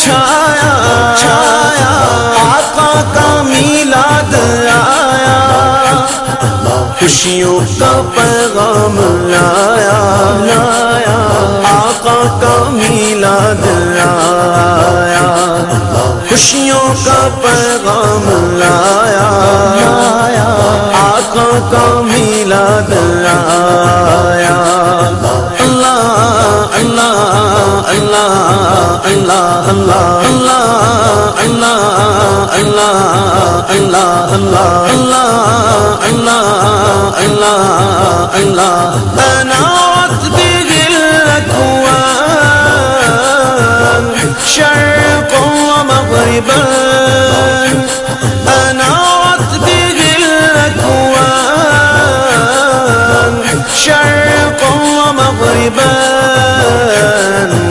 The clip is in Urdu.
چھایا آقا کا میلاد آیا خوشیوں کا پیغام لایا آقا کا میلاد آیا خوشیوں کا پیغام لایا آقا کا میلاد آیا اللہ اللہ اللہ اللہ اللہ اللہ اللہ اللہ اللہ اللہ اللہ اللہ أنارت به الأكوان